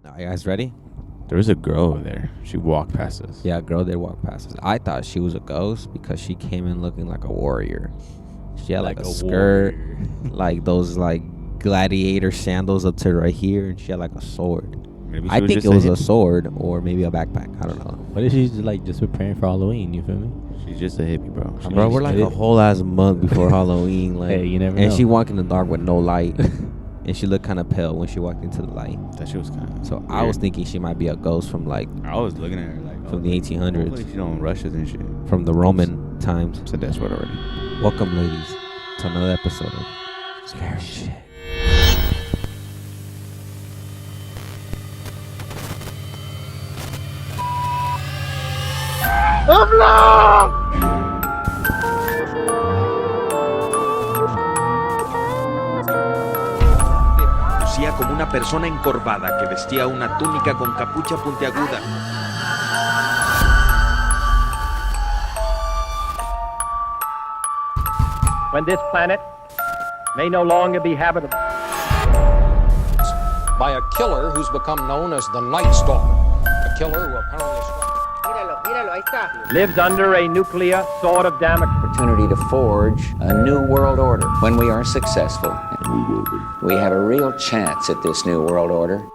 Are you guys ready? There was a girl over there. She walked past us. Yeah, a girl did walk past us. I thought she was a ghost because she came in looking like a warrior. She had like a skirt, like those like gladiator sandals up to right here, and she had like a sword. Maybe I think it was a sword or maybe a backpack. I don't know. What if she's just preparing for Halloween? You feel me? She's just a hippie, bro. Bro, we're like a whole ass month before Halloween. Like, hey, you never know. And she walked in the dark with no light. And she looked kind of pale when she walked into the light. That shit was kind of So weird. I was thinking she might be a ghost from like... I was looking at her like... From the 1800s. Hopefully she don't rush us and shit. From the Roman times. Said that's what already. Welcome, ladies, to another episode of Scary Shit. Lucía como una persona encorvada que vestía una túnica con capucha puntiaguda. When this planet may no longer be habitable. By a killer who's become known as the Night Stalker. A killer who apparently Míralo, ahí está. Lives under a nuclear sword of Damocles. Opportunity to forge a new world order. When we are successful, we have a real chance at this new world order.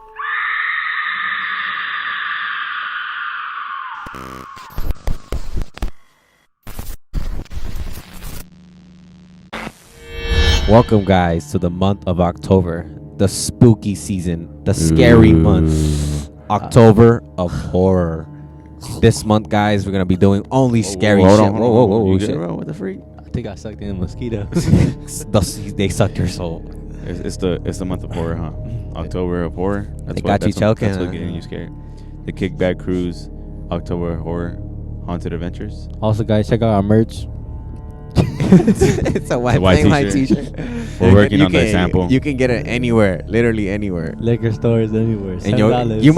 Welcome, guys, to the month of October, the spooky season, the scary month, October of horror. This month, guys, we're gonna be doing only scary shit. Whoa, You shit. good, bro? What the freak? I think I sucked in a mosquito. They suck your soul. It's the month of horror, huh? October of horror. They got you choking, That's what huh? getting you scared. The Kickback Cruise, October horror, haunted adventures. Also, guys, check out our merch. It's a white t-shirt. We're working on the can- sample. You can get it anywhere, literally anywhere. Liquor stores anywhere. And $7. you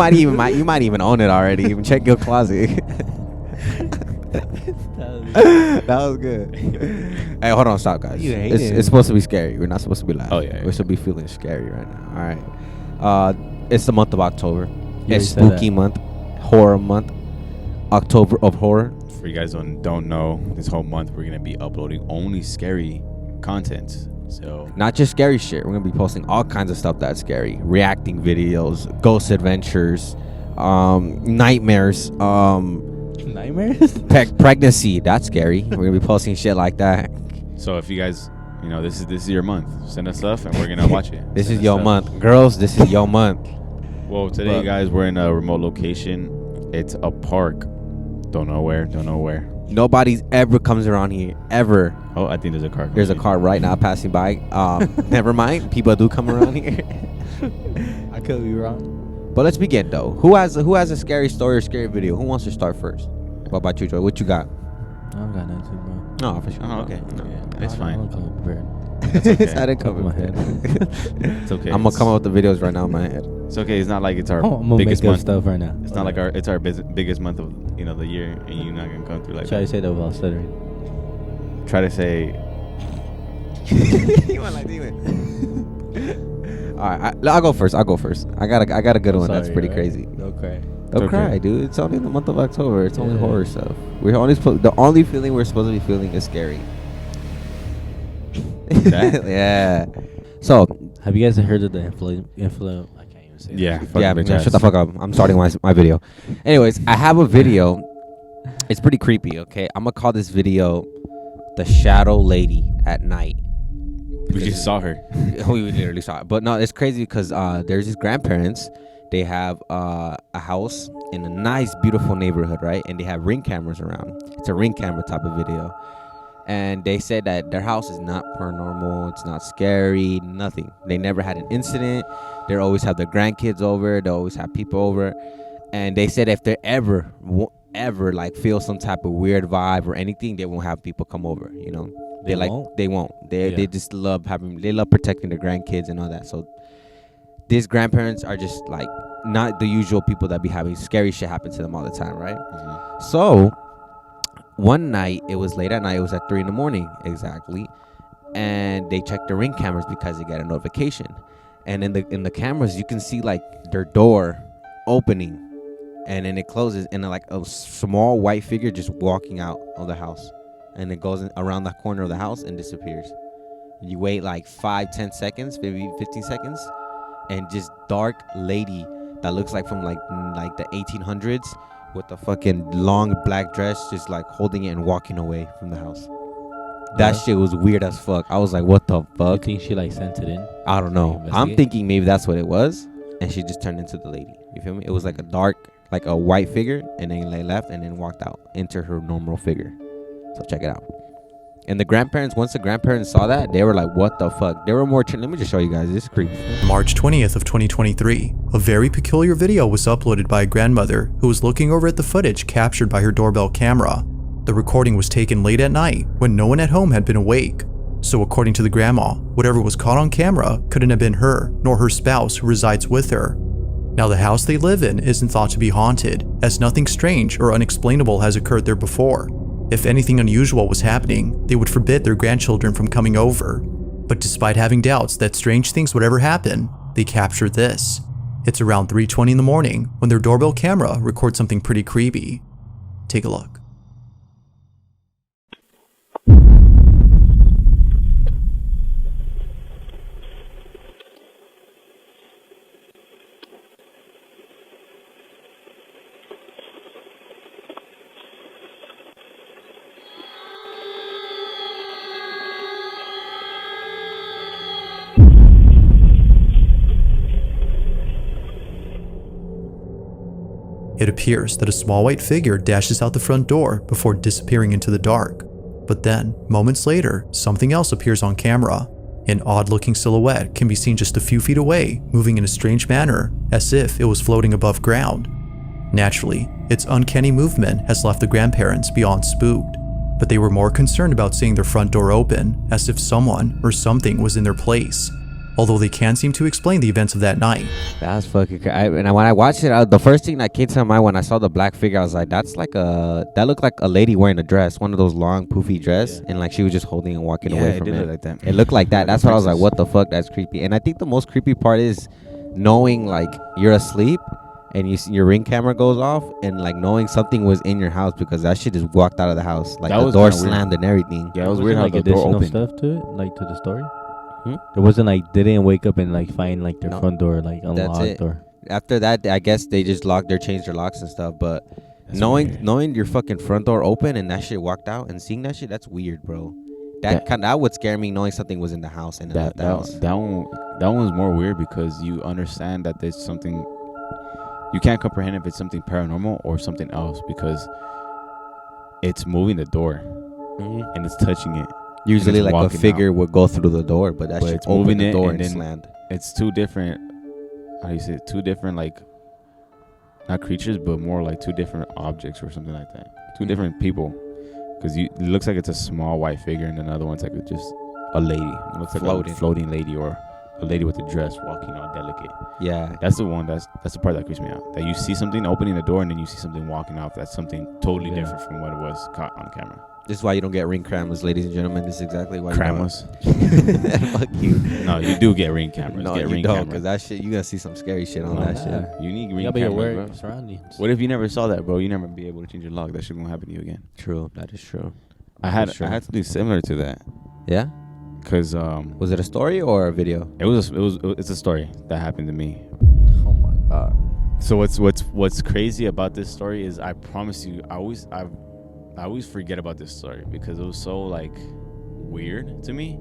might even own it already. Even check your closet. That was good. Hey, hold on, stop, guys. You hate It's, it. it's supposed to be scary. We're not supposed to be laughing. Oh, yeah. We should be feeling scary right now. All right. It's the month of October. You It's already said spooky that. month, horror month, October of horror. For you guys don't know, this whole month we're gonna be uploading only scary content. So Not just scary shit. We're gonna be posting all kinds of stuff that's scary. Reacting videos, ghost adventures, nightmares, Nightmares? pregnancy. That's scary. We're gonna be posting shit like that. if you guys, this is your month. Send us stuff and we're gonna watch it. This Send is us your stuff. month, girls. This is your month. Well, today, But- guys, we're in a remote location. It's a park. Don't know where. Nobody's ever comes around here ever. Oh, I think there's a car. There's a car right now passing by. Never mind. People do come around here. I could be wrong. But let's begin though. Who has a scary story or scary video? Who wants to start first? What about you, Joy? What you got? I don't got nothing, bro. No, for sure. Oh, okay. No, Yeah, it's I fine. don't come prepared. It's okay. I didn't Top of cover my head. It's okay. I'm gonna come up with the videos right now in my head. It's okay. It's not like it's our I'm gonna biggest make up month. stuff right now. It's not like it's our biggest month of the year, and you're not gonna come through like Try to that. say that without stuttering. Try to say. You want like All right, I'll go first. I got a good one. That's Sorry, pretty right? crazy. Don't cry. Don't It's cry, okay. dude. It's only the month of October. It's only Yeah. horror stuff. The only feeling we're supposed to be feeling is scary. That? Yeah. So Have you guys heard of the influ? I can't even say. Yeah. That. Fucking yeah, bitch man, ass. shut the fuck up. I'm starting my video. Anyways, I have a video. It's pretty creepy. Okay, I'm gonna call this video "The Shadow Lady at Night." We just saw her. We literally saw it, but no, it's crazy because there's these grandparents. They have a house in a nice, beautiful neighborhood, right? And they have ring cameras around. It's a ring camera type of video. And they said that their house is not paranormal. It's not scary, nothing. They never had an incident. They always have their grandkids over. They always have people over. And they said if they ever like feel some type of weird vibe or anything, they won't have people come over, you know? They They won't. They Yeah. just love protecting their grandkids and all that. So these grandparents are just like not the usual people that be having scary shit happen to them all the time, right? So one night, it was late at night. It was at 3 a.m. exactly, and they checked the ring cameras because they get a notification. And in the cameras, you can see like their door opening, and then it closes, and like a small white figure just walking out of the house, and it goes around the corner of the house and disappears. You wait like 5-10 seconds, maybe 15 seconds, and just dark lady that looks like from like the 1800s with a fucking long black dress, just like holding it and walking away from the house. That shit was weird as fuck. I was like, what the fuck? You think she like sent it in? I don't know. I'm thinking maybe that's what it was, and she just turned into the lady. You feel me? It was like a dark, like a white figure, and then they left and then walked out into her normal figure. So check it out. And the grandparents, once the grandparents saw that, they were like, what the fuck? They were more... Let me just show you guys. This is creepy. March 20th of 2023. A very peculiar video was uploaded by a grandmother who was looking over at the footage captured by her doorbell camera. The recording was taken late at night when no one at home had been awake. So according to the grandma, whatever was caught on camera couldn't have been her, nor her spouse who resides with her. Now the house they live in isn't thought to be haunted, as nothing strange or unexplainable has occurred there before. If anything unusual was happening, they would forbid their grandchildren from coming over. But despite having doubts that strange things would ever happen, they captured this. It's around 3:20 in the morning when their doorbell camera records something pretty creepy. Take a look. It appears that a small white figure dashes out the front door before disappearing into the dark. But then, moments later, something else appears on camera. An odd-looking silhouette can be seen just a few feet away, moving in a strange manner, as if it was floating above ground. Naturally, its uncanny movement has left the grandparents beyond spooked, but they were more concerned about seeing their front door open, as if someone or something was in their place. Although they can't seem to explain the events of that night. That's fucking crazy. And when I watched it, the first thing that came to my mind when I saw the black figure, I was like, that looked like a lady wearing a dress, one of those long poofy dress, and like she was just holding and walking away from it. Look like that. It looked like that. That's why I was like, what the fuck? That's creepy. And I think the most creepy part is knowing like you're asleep and your Ring camera goes off, and like knowing something was in your house, because that shit just walked out of the house, like the door slammed and everything. Yeah, it was weird how like the door additional opened. stuff to it, like to the story. There wasn't like they didn't wake up and like find like their front door like unlocked or. After that, I guess they just changed their locks and stuff. But knowing your fucking front door open and that shit walked out and seeing that shit, that's weird, bro. That would scare me, knowing something was in the house and left the house. That one was more weird because you understand that there's something you can't comprehend if it's something paranormal or something else, because it's moving the door and it's touching it. Usually, like a figure would go through the door, but that shit opened the door and slammed. It's two different. How do you say it? Two different, like, not creatures, but more like two different objects or something like that. Two different people, because it looks like it's a small white figure, and another one's like just a lady. It looks like a floating lady, or a lady with a dress walking all delicate. Yeah, that's the one. That's the part that creeps me out. That you see something opening the door, and then you see something walking off. That's something totally different from what it was caught on camera. This is why you don't get Ring cameras, ladies and gentlemen. This is exactly why. Cameras? Fuck you. No, you do get Ring cameras. No, get you Ring don't, cameras. because that shit, you gonna see some scary shit on that shit. You need Ring cameras, bro. Surroundings. What if you never saw that, bro? You never be able to change your lock. That shit won't happen to you again. True, that is true. I had something similar to that. Yeah. Cause was it a story or a video? It's a story that happened to me. Oh my god. So what's crazy about this story is, I promise you, I always forget about this story because it was so like weird to me.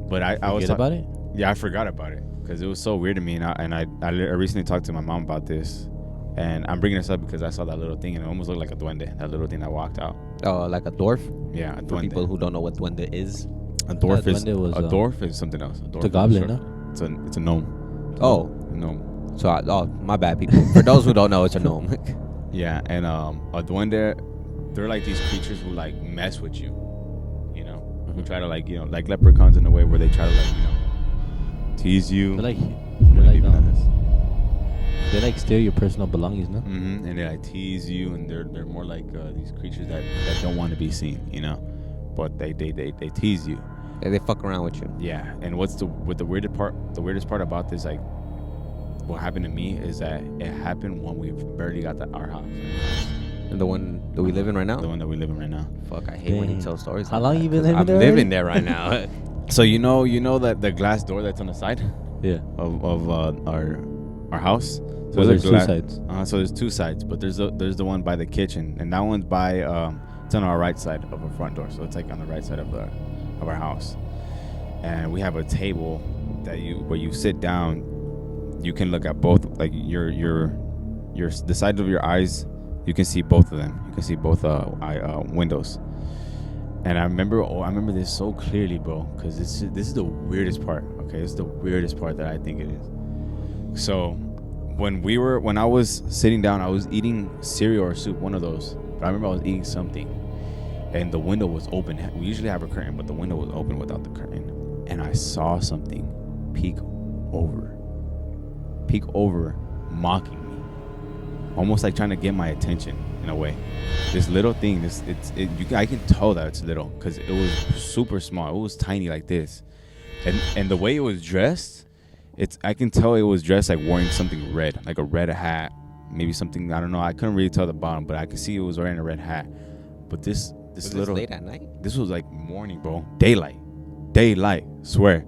But I was about it. Yeah, I forgot about it because it was so weird to me, and I recently talked to my mom about this, and I'm bringing this up because I saw that little thing and it almost looked like a duende. That little thing that walked out. Oh, like a dwarf? Yeah, a duende. For people who don't know what duende is. A dwarf is something else. It's a goblin, no? It's a gnome. Oh, a gnome. So my bad, people. For those who don't know, it's a gnome. Yeah, and a duende, they're like these creatures who like mess with you, you know, who try to like, you know, like leprechauns in a way where they try to like, you know, tease you. They like steal your personal belongings, no? And they like tease you, and they're more like these creatures that don't want to be seen, you know, but they tease you. They fuck around with you. Yeah, and what's the weirdest part about this, like, what happened to me is that it happened when we barely got our house. And the one that we live in right now? The one that we live in right now. Fuck, I hate when he tells stories. How like long that, you been 'cause living I'm there living already? there right now. So you know that the glass door that's on the side Yeah. of our house. So There's two sides. So there's two sides, but there's the one by the kitchen, and that one's by it's on our right side of our front door. So it's like on the right side of our house, and we have a table that where you sit down. You can look at both, like the sides of your eyes. You can see both of them. You can see both windows. And I remember this so clearly, bro, because this is the weirdest part. Okay, this is the weirdest part that I think it is. So when I was sitting down, I was eating cereal or soup, one of those. But I remember I was eating something, and the window was open. We usually have a curtain, but the window was open without the curtain. And I saw something peek over, mocking me, almost like trying to get my attention in a way. This little thing, I can tell that it's little because it was super small. It was tiny like this, and the way it was dressed, I can tell it was dressed like wearing something red, like a red hat, maybe something, I don't know. I couldn't really tell the bottom, but I could see it was wearing a red hat. But this little, late at night? This was like morning, bro. Daylight, swear.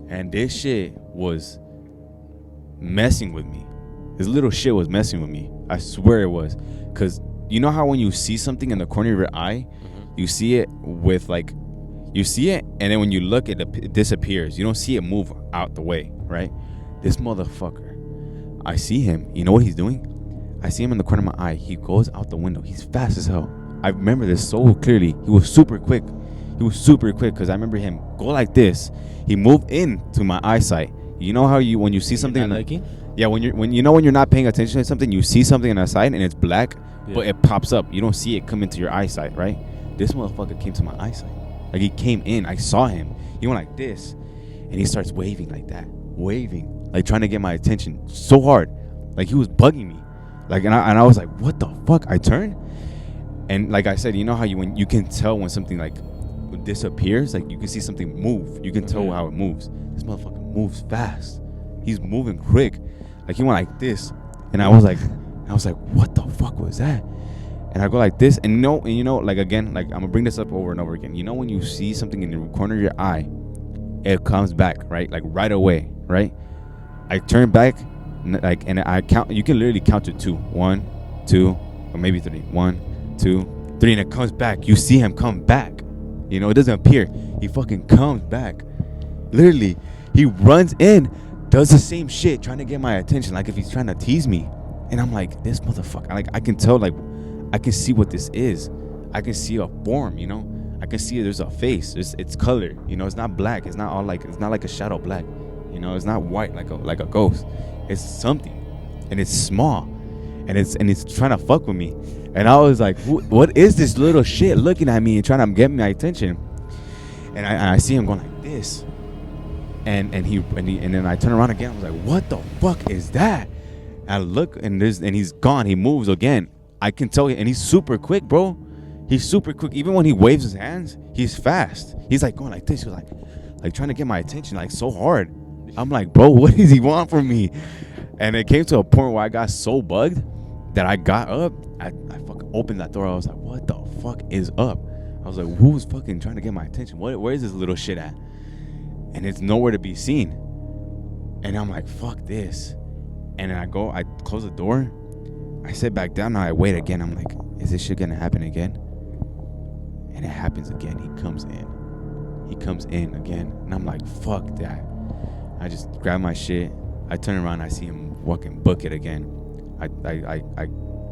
And this shit was messing with me. This little shit was messing with me. I swear it was. Because you know how when you see something in the corner of your eye, you see it with like, you see it, and then when you look, it disappears. You don't see it move out the way, right? This motherfucker, I see him. You know what he's doing? I see him in the corner of my eye. He goes out the window. He's fast as hell. I remember this so clearly. He was super quick because I remember him go like this. He moved into my eyesight. You know how when you see something, when you're not paying attention to something, you see something on the side and it's black, but it pops up. You don't see it come into your eyesight, right? This motherfucker came to my eyesight. Like, he came in. I saw him. He went like this, and he starts waving like that, like trying to get my attention so hard, like he was bugging me. Like, and I was like, what the fuck? I turned, and like I said, you know how when you can tell when something like disappears, like you can see something move. You can tell how it moves. This motherfucker moves fast. He's moving quick. Like, he went like this, and I was like, what the fuck was that? And I go like this, and you know, like, again, like, I'm gonna bring this up over and over again. You know, when you see something in the corner of your eye, it comes back, right? Like, right away, right? I turn back, like, and I count. You can literally count to 2, 1, 2, or maybe 3. 1, 2, 3, and it comes back. You see him come back. You know, it doesn't appear. He fucking comes back. Literally, he runs in, does the same shit, trying to get my attention, like if he's trying to tease me. And I'm like, this motherfucker. Like, I can tell, like, I can see what this is. I can see a form, you know. I can see there's a face. It's color, you know. It's not black. It's not all like, it's not like a shadow black, you know. It's not white like a ghost. It's something, and it's small, and it's trying to fuck with me. And I was like, what is this little shit looking at me and trying to get my attention? And I see him going like this, and then I turn around again. I was like, what the fuck is that? And I look, and he's gone. He moves again. I can tell you, and he's super quick, bro. He's super quick. Even when he waves his hands, he's fast. He's like going like this. He's like trying to get my attention, like so hard. I'm like, bro, what does he want from me? And it came to a point where I got so bugged that I got up. I fucking opened that door. I was like, what the fuck is up? I was like, who's fucking trying to get my attention? Where is this little shit at? And it's nowhere to be seen. And I'm like, fuck this. And then I close the door. I sit back down, and I wait again. I'm like, is this shit gonna happen again? And it happens again. He comes in again. And I'm like, fuck that. I just grab my shit. I turn around, I see him fucking book it again. I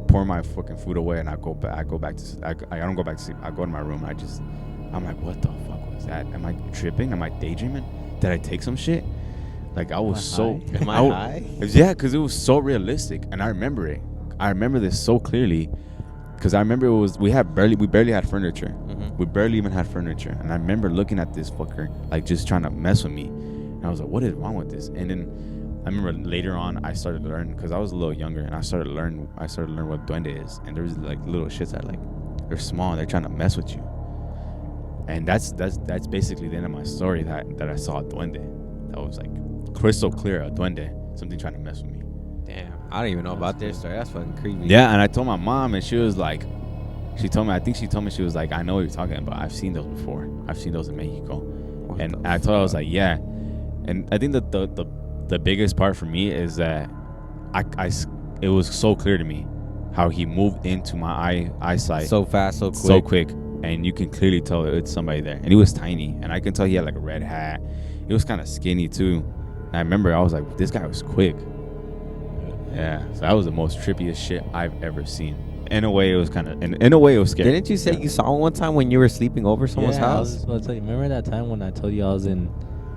pour my fucking food away, and I don't go back to sleep. I go to my room. I'm like, what the fuck was that? Am I tripping? Am I daydreaming? Did I take some shit? Like, I was so... Am I high? Yeah, because it was so realistic, and I remember it. I remember this so clearly, because I remember we barely had furniture. We barely even had furniture, and I remember looking at this fucker, like, just trying to mess with me, and I was like, what is wrong with this? And then I remember later on, I started to learn, because I was a little younger, and I started to learn what Duende is, and there's like little shits that, like, they're small, and they're trying to mess with you, and that's basically the end of my story, that I saw a Duende. That was like crystal clear, a Duende, something trying to mess with me. I don't even know about this story. That's fucking creepy. Yeah, and I told my mom, and she was like, she told me, she was like, I know what you're talking about. I've seen those before. I've seen those in Mexico. And I told her, I was like, yeah. And I think that the biggest part for me is that it was so clear to me how he moved into my eyesight so fast, so quick. And you can clearly tell it's somebody there. And he was tiny, and I can tell he had like a red hat. He was kind of skinny too. And I remember I was like, this guy was quick. Yeah, so that was the most trippiest shit I've ever seen. In a way, it was kind of. In a way, it was scary. Didn't you say you saw him one time when you were sleeping over someone's house? I was just about to tell you. Remember that time when I told you I was in?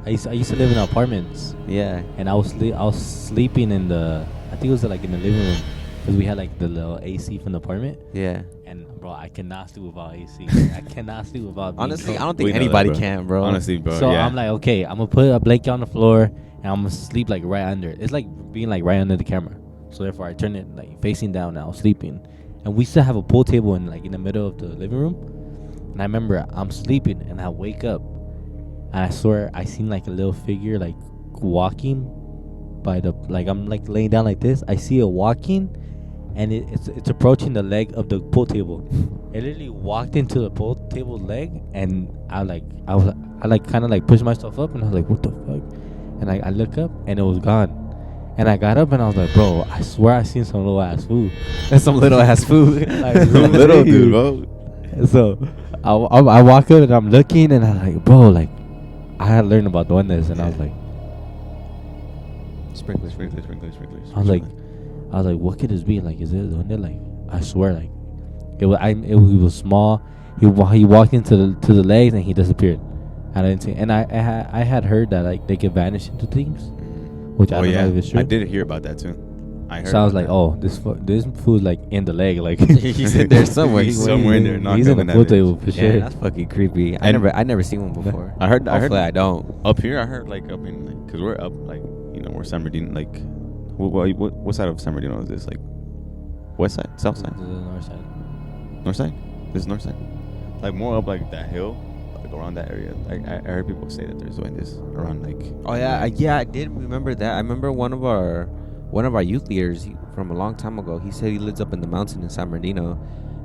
I used to live in apartments. Yeah. And I was sleeping in the. I think it was like in the living room, because we had like the little AC from the apartment. Yeah. And bro, I cannot sleep without AC. I cannot sleep without. Honestly, I don't think anybody can, bro. Honestly, bro. So I'm like, okay, I'm gonna put a blanket on the floor and I'm gonna sleep like right under it. It's like being like right under the camera. So therefore, I turn it like facing down now, sleeping. And we still have a pool table in like in the middle of the living room. And I remember I'm sleeping and I wake up and I swear I seen like a little figure like walking by the, like I'm like laying down like this. I see it walking and it's approaching the leg of the pool table. It literally walked into the pool table leg, and I kind of like pushed myself up and I was like, what the fuck? And I look up and it was gone. And I got up and I was like, bro, I swear I seen some little ass food. That's some little ass food. Like, little dude, bro. So I walk up and I'm looking and I'm like, bro, like I had learned about Duendes and I was like, sprinklers. I was like, what could this be? Like, is it a Duende? Like, I swear, like it was small. He walked into the legs and he disappeared. I didn't see, and I had heard that like they could vanish into things. Which I don't know if it's true. I did hear about that too. So I was like, oh, this food's like in the leg, like he's in there somewhere. He's somewhere in there. He's in the pool table for sure. Yeah, that's fucking creepy. I never seen one before. I heard. I don't. Up here, I heard like up in like, cause we're up like, you know, we're San Bernardino. Like, what side of San Bernardino is this? Like, west side, south side, This is the north side. North side. This is north side. Like more up like that hill. Around that area, like I heard people say that there's Duendes around, like. Oh yeah, I did remember that. I remember one of our youth leaders from a long time ago. He said he lives up in the mountain in San Bernardino,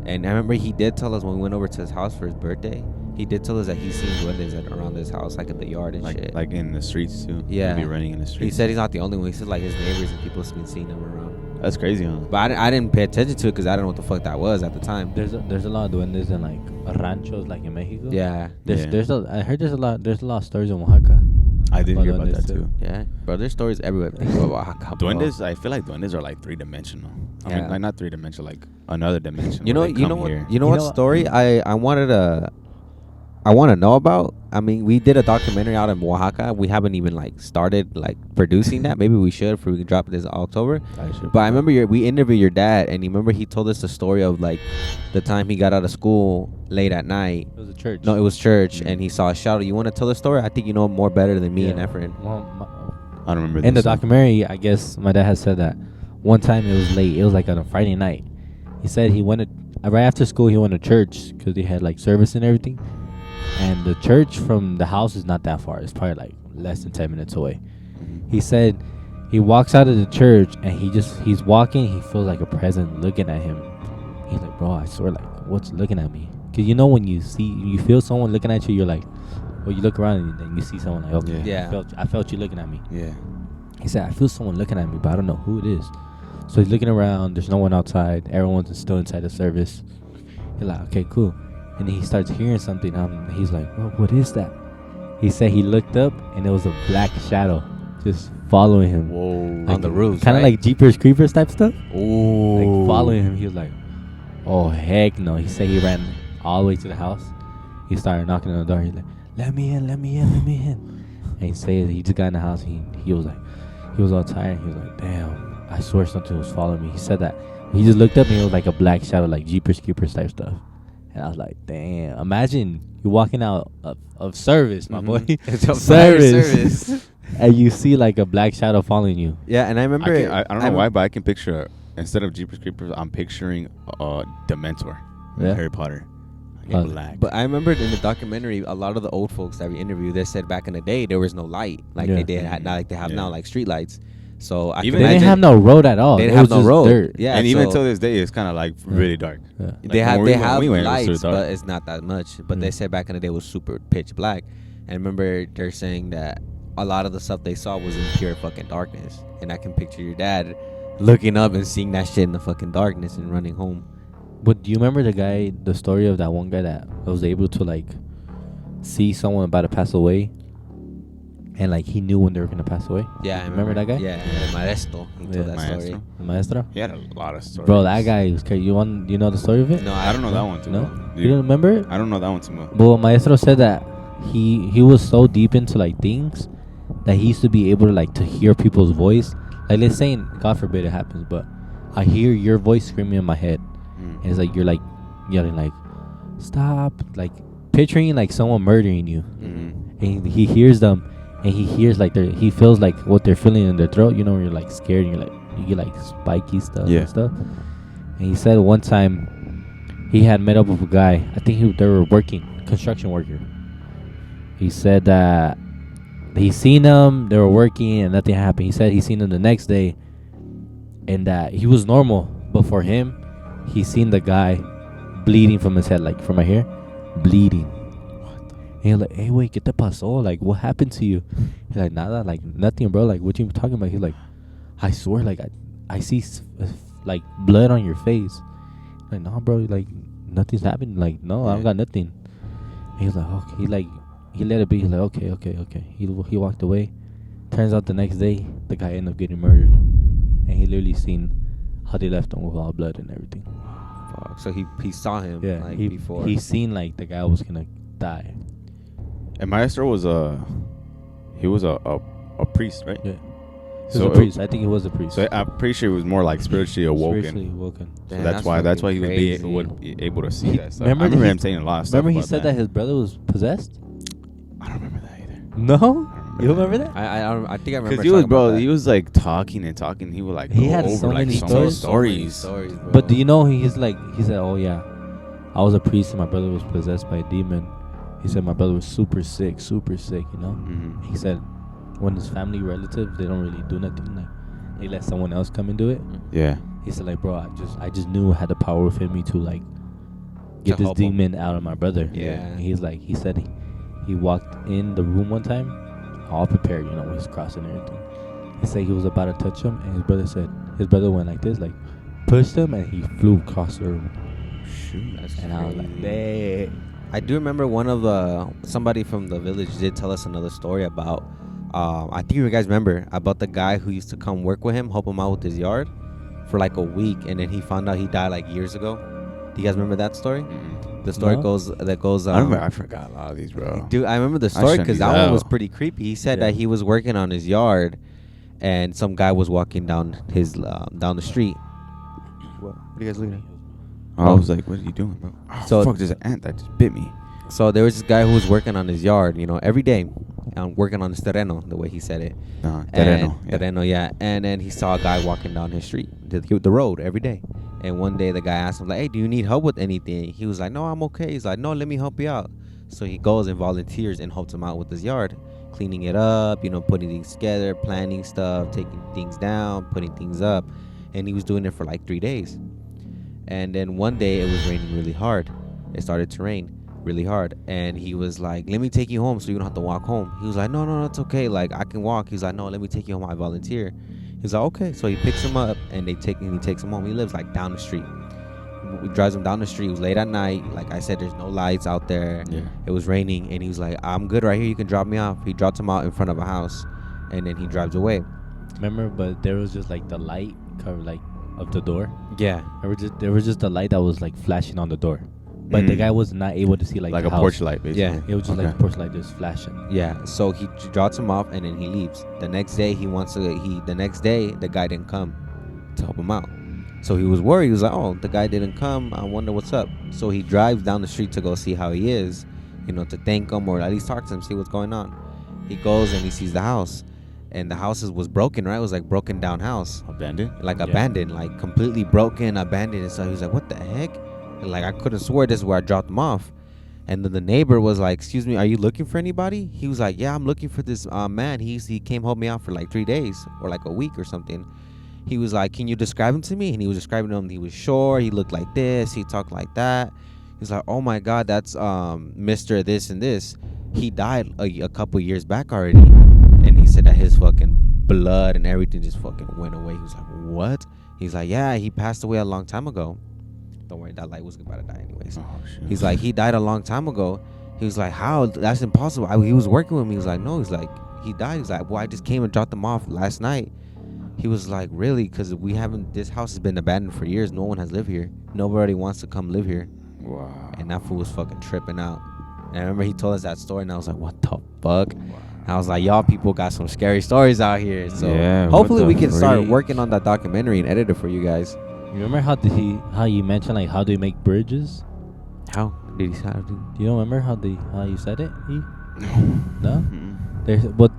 and I remember he did tell us when we went over to his house for his birthday. He did tell us that he's seen Duendes around his house, like in the yard and shit. Like in the streets too. Yeah, he'd be running in the streets. He said he's not the only one. He said like his neighbors and people have been seeing him around. That's crazy, huh? But I didn't pay attention to it because I didn't know what the fuck that was at the time. There's a lot of Duendes in like ranchos, like in Mexico. Yeah. I heard there's a lot of stories in Oaxaca. I did hear about that too. Yeah, bro. There's stories everywhere. About Oaxaca, bro. Duendes, I feel like Duendes are like 3-dimensional. I mean, like not 3-dimensional, like another dimension. You know what story I want to know about? I mean, we did a documentary out in Oaxaca. We haven't even like started like producing that. Maybe we should, for we can drop it this October. But I remember we interviewed your dad, and you remember he told us the story of like the time he got out of school late at night. It was a church. No, it was church, and he saw a shadow. You want to tell the story? I think you know more better than me and Efren. Well, I don't remember. In the documentary, I guess my dad has said that one time it was late. It was like on a Friday night. He said he went right after school. He went to church because they had like service and everything. And the church from the house is not that far. It's probably like less than 10 minutes away. He said he walks out of the church and he's walking. He feels like a presence looking at him. He's like, bro, I swear, like, what's looking at me? Because you know when you feel someone looking at you, you're like, well, you look around and then you see someone like, okay, yeah. I felt you looking at me. Yeah. He said, I feel someone looking at me, but I don't know who it is. So he's looking around. There's no one outside. Everyone's still inside the service. He's like, okay, cool. And then he starts hearing something. He's like, well, what is that? He said he looked up and it was a black shadow just following him. Whoa. Like, on the roof. Kind of like Jeepers Creepers type stuff. Ooh. Like following him. He was like, oh, heck no. He said he ran all the way to the house. He started knocking on the door. He's like, let me in. And he said he just got in the house. He was like, he was all tired. He was like, damn, I swear something was following me. He said that. He just looked up and it was like a black shadow, like Jeepers Creepers type stuff. And I was like, damn, imagine you walking out of service, my boy. It's a service. And you see like a black shadow following you. Yeah, and I remember I don't know why, but I can picture, instead of Jeepers Creepers, I'm picturing Dementor. Yeah. Harry Potter. Black. But I remember in the documentary, a lot of the old folks that we interviewed, they said back in the day there was no light like they have now, like street lights. So I Even can They didn't imagine have no road at all. they It didn't have was no just road. dirt. Yeah, and even so till this day, it's kind of like really dark. Yeah. Like, they have when they we went- have we went, it was lights, super dark. but it's not that much. But they said back in the day it was super pitch black. And remember, they're saying that a lot of the stuff they saw was in pure fucking darkness. And I can picture your dad looking up and seeing that shit in the fucking darkness and running home. But do you remember the story of that one guy that was able to like see someone about to pass away, and like he knew when they were gonna pass away? Yeah, I Remember that guy? Yeah, El Maestro. He told that Maestro. story. The maestro. He had a lot of stories. Bro, that guy was crazy. You know the story of it? No, I don't know that one too No? well. You don't remember it? I don't know that one too much. Well, Maestro said that he was so deep into like things that he used to be able to like to hear people's voice. Like let's say, God forbid it happens, but I hear your voice screaming in my head, and it's like you're like yelling like, "Stop!" Like picturing like someone murdering you, and he hears them, and he hears like he feels like what they're feeling in their throat. You know, when you're like scared, and you're like you get like spiky stuff Yeah. and stuff. And he said one time he had met up with a guy. I think they were working, construction worker. He said that he seen them, they were working, and nothing happened. He said he seen them the next day, and that he was normal, but for him, he seen the guy bleeding from his head, like from right here, bleeding. And he's like, "Hey, wait, ¿qué te pasó? Like, what happened to you?" He's like, "Nada, like nothing, bro. Like, what you talking about?" He's like, "I swear, like I see like blood on your face." Like, "No, bro, like nothing's happened. Like, no, I don't got nothing." And he's like, "Okay." He let it be. He's like, okay. He walked away. Turns out the next day, the guy ended up getting murdered, and he literally seen how they left him with all blood and everything. Fuck. So he saw him like he, before. he seen like the guy was gonna die. And Maestro was a priest, right? Yeah. He So was a priest. I think he was a priest. So I'm pretty sure he was more like spiritually awoken. Spiritually awoken. So Damn, that's why he would be able to see that stuff. I remember him saying a lot of stuff. Remember he about said that his brother was possessed? I don't remember that either. No? You remember that? I think I remember. Because he was, talking about that. he was like talking and talking. He would like He go had over so like many so many stories. stories. bro. But do you know he said, "Oh yeah, I was a priest and my brother was possessed by a demon." He said my brother was super sick, you know. Mm-hmm. He said when his family relatives, they don't really do nothing. Like they let someone else come and do it. Yeah. He said like, "Bro, I just knew I had the power within me to like get To this help him. demon out of my brother." Yeah. And he said he walked in the room one time, all prepared, you know, with his cross and everything. He said he was about to touch him, and his brother went like this, like pushed him, and he flew across the room. Shoot, that's And I was like, crazy. "Dang." I do remember somebody from the village did tell us another story about. I think you guys remember about the guy who used to come work with him, help him out with his yard, for like a week, and then he found out he died like years ago. Do you guys remember that story? The story No. goes. I forgot a lot of these, bro. Dude, I remember the I story shouldn't because be that one out. was pretty creepy. He said Yeah. that he was working on his yard, and some guy was walking down his down the street. What are you guys looking at? I was like, what are you doing, bro? Oh, So- fuck, there's an ant that just bit me. So there was this guy who was working on his yard, every day, working on his terreno, the way he said it. Terreno, yeah. And then he saw a guy walking down his street, the road, every day. And one day the guy asked him, like, "Hey, do you need help with anything?" He was like, "No, I'm okay." He's like, "No, let me help you out." So he goes and volunteers and helps him out with his yard, cleaning it up, putting things together, planting stuff, taking things down, putting things up. And he was doing it for like 3 days. And then one day it was raining really hard. It started to rain really hard, and he was like, "Let me take you home so you don't have to walk home." He was like, no, it's okay, like I can walk. He's like, "No, let me take you home, I volunteer." He's like, "Okay." So he picks him up and he takes him home. He lives like down the street. He drives him down the street. It was late at night, like I said, there's no lights out there. It was raining, and he was like, "I'm good right here, you can drop me off." He dropped him out in front of a house, and then he drives away. Remember, but there was just like the light cover like of the door. Yeah. There was just the light that was like flashing on the door, but the guy was not able to see like a the house. porch light, basically. Yeah. It was just like a porch light just flashing. Yeah, so he drops him off and then he leaves. The next day the guy didn't come to help him out. So he was worried. He was like, "Oh, the guy didn't come. I wonder what's up." So he drives down the street to go see how he is, to thank him or at least talk to him, see what's going on. He goes and he sees the house, and the house was broken, right? It was like broken down house. Abandoned? Like abandoned, like completely broken, abandoned. And so he was like, "What the heck?" And like I couldn't swear this is where I dropped him off. And then the neighbor was like, "Excuse me, are you looking for anybody?" He was like, "Yeah, I'm looking for this man. He came help me out for like 3 days or like a week or something." He was like, "Can you describe him to me?" And he was describing him. He was short. He looked like this. He talked like that. He's like, "Oh my God, that's Mr. This and this. He died a couple years back already." And he said that his fucking blood and everything just fucking went away. He was like, "What?" He's like, "Yeah, he passed away a long time ago." Don't worry, that light was about to die anyways. Oh, shit. He's like, "He died a long time ago." He was like, "How? That's impossible." He was working with me. He was like, "No." He's like, "He died." He's like, "Well, I just came and dropped him off last night." He was like, "Really? Because this house has been abandoned for years. No one has lived here. Nobody wants to come live here." Wow. And that fool was fucking tripping out. And I remember he told us that story, and I was like, "What the fuck?" And I was like, "Y'all people got some scary stories out here." So Yeah, hopefully what we the can start freak? working on that documentary and edit it for you guys. You remember how you mentioned like how do you make bridges? How did he do? Do you remember how you said it? No. There's but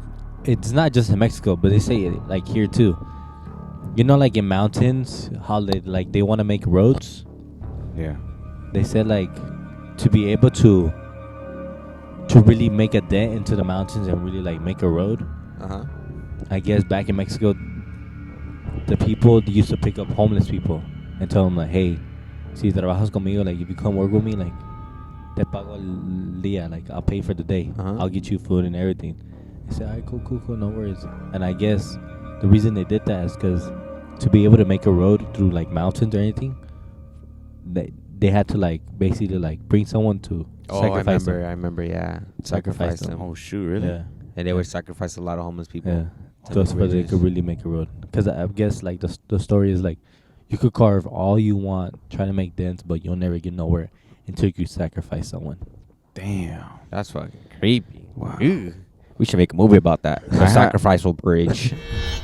it's not just in Mexico, but they say it like here too. You know, like in mountains, how they want to make roads. Yeah. They said like to be able to really make a dent into the mountains and really like make a road. I guess back in Mexico, the people used to pick up homeless people and tell them like, "Hey, si trabajas conmigo, like if you come work with me, like te pago el día, like I'll pay for the day. I'll get you food and everything." They said, "Alright, cool, no worries." And I guess the reason they did that is because to be able to make a road through like mountains or anything, they had to like basically like bring someone to sacrifice them. I remember, yeah. Sacrifice Sacrifice them. Oh shoot, really? Yeah. And they would sacrifice a lot of homeless people. Yeah. to Just make so they bridges. could really make a road. Because I guess like the story is like you could carve all you want, try to make dents, but you'll never get nowhere until you sacrifice someone. Damn. That's fucking creepy. Wow. Ew. We should make a movie about that. The Sacrificial Bridge.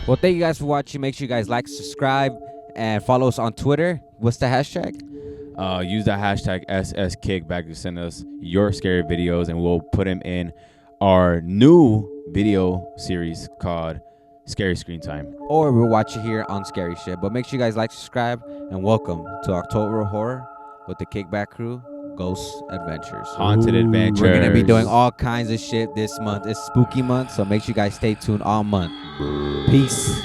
Well, thank you guys for watching. Make sure you guys like, subscribe, and follow us on Twitter. What's the hashtag? Use the hashtag #SSKickback to send us your scary videos, and we'll put them in our new video series called Scary Screen Time. Or we'll watch it here on Scary Shit. But make sure you guys like, subscribe, and welcome to October Horror with the Kickback crew, Ghost Adventures. Haunted Adventures. We're going to be doing all kinds of shit this month. It's spooky month, so make sure you guys stay tuned all month. Peace.